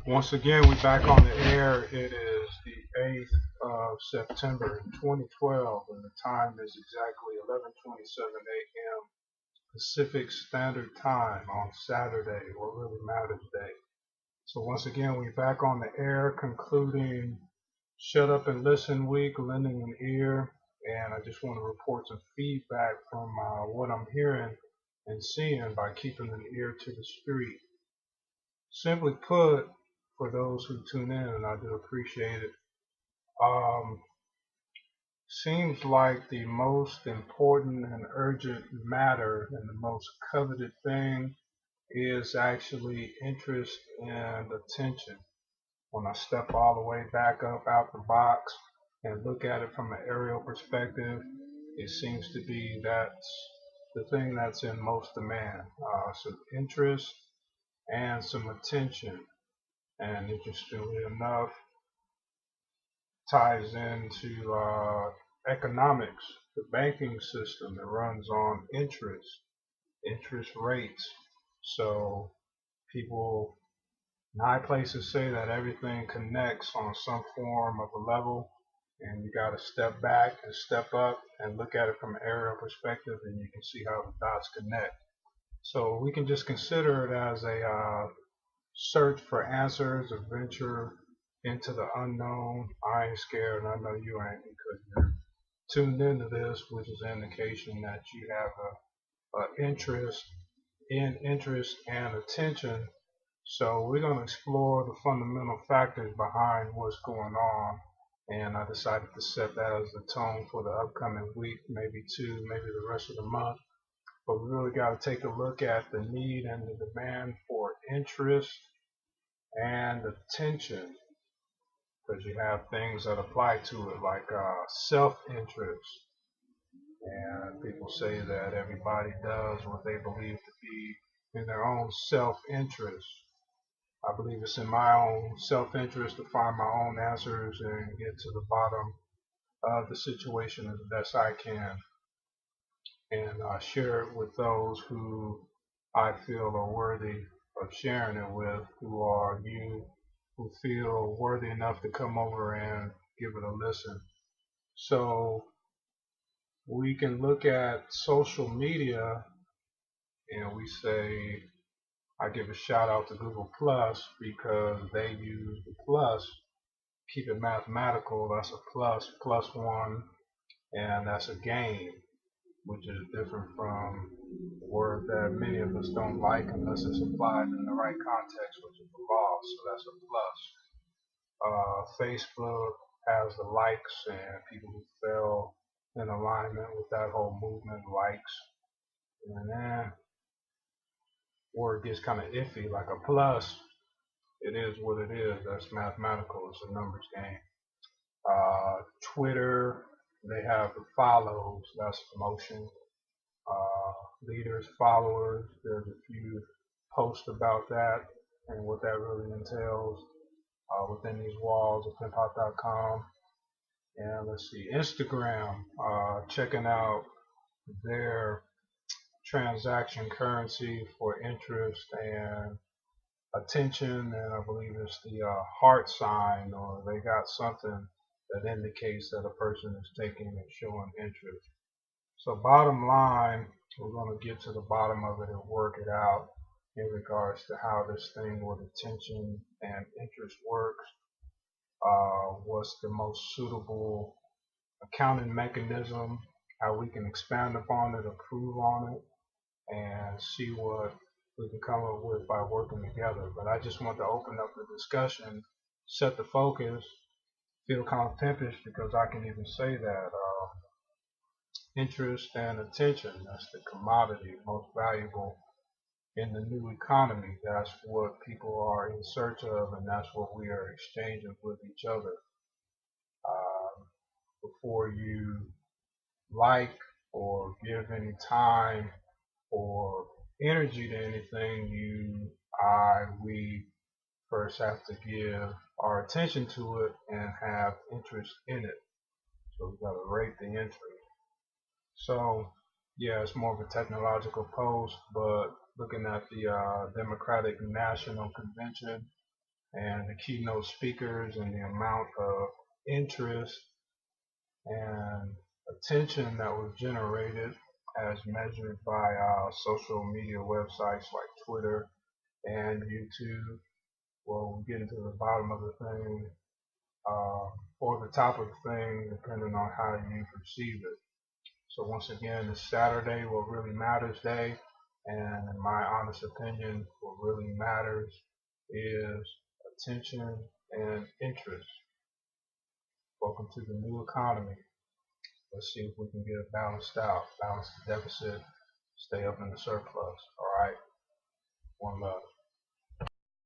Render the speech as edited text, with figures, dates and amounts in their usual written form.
Once again, we're back on the air. It is the 8th of September 2012, and the time is exactly 11:27 a.m. Pacific Standard Time on Saturday, or really Matters Day. So once again, we're back on the air, concluding Shut Up and Listen Week, lending an ear, and I just want to report some feedback from what I'm hearing and seeing by keeping an ear to the street. Simply put, for those who tune in, and I do appreciate it, um, seems like the most important and urgent matter and the most coveted thing is actually interest and attention. When I step all the way back up out the box and look at it from an aerial perspective, it seems to be that's the thing that's in most demand. Some interest and some attention. And interestingly enough, ties into economics, the banking system that runs on interest rates. So people, high places say that everything connects on some form of a level, and you got to step back and step up and look at it from an aerial perspective, and you can see how the dots connect. So we can just consider it as a search for answers, a venture into the unknown. I ain't scared, and I know you ain't, because you're tuned into this, which is an indication that you have a interest and attention. So we're going to explore the fundamental factors behind what's going on, and I decided to set that as the tone for the upcoming week, maybe two, maybe the rest of the month. But we really got to take a look at the need and the demand for interest and attention, because you have things that apply to it, like self-interest. And people say that everybody does what they believe to be in their own self-interest. I believe it's in my own self-interest to find my own answers and get to the bottom of the situation as best I can, and share it with those who I feel are worthy of sharing it with, who are you, who feel worthy enough to come over and give it a listen. So we can look at social media, and we say, I give a shout out to Google Plus because they use the plus, keep it mathematical. That's a plus, plus one, and that's a gain, which is different from the word that many of us don't like unless it's applied in the right context, which is the law. So that's a plus. Facebook has the likes, and people who fell in alignment with that whole movement likes. And then where it gets kind of iffy, like a plus, it is what it is. That's mathematical. It's a numbers game. Twitter, they have the follows. That's promotion. Leaders, followers. There's a few posts about that and what that really entails within these walls of hiphop.com. And let's see, Instagram, checking out their transaction currency for interest and attention, and I believe it's the heart sign, or they got something that indicates that a person is taking and showing interest. So bottom line, we're going to get to the bottom of it and work it out in regards to how this thing with attention and interest works. What's the most suitable accounting mechanism, how we can expand upon it, improve on it, and see what we can come up with by working together. But I just want to open up the discussion, set the focus, feel kind of pimpish because I can even say that. Interest and attention, that's the commodity most valuable in the new economy. That's what people are in search of, and that's what we are exchanging with each other. Before you like or give any time or energy to anything, we first have to give our attention to it and have interest in it. So we got to rate the interest. So yeah, it's more of a technological post, but looking at the Democratic National Convention and the keynote speakers and the amount of interest and attention that was generated as measured by social media websites like Twitter and YouTube. Well, we get into the bottom of the thing, or the top of the thing, depending on how you perceive it. So once again, it's Saturday, what really matters day, and in my honest opinion, what really matters is attention and interest. Welcome to the new economy. Let's see if we can get it balanced out, balance the deficit, stay up in the surplus. All right, one love.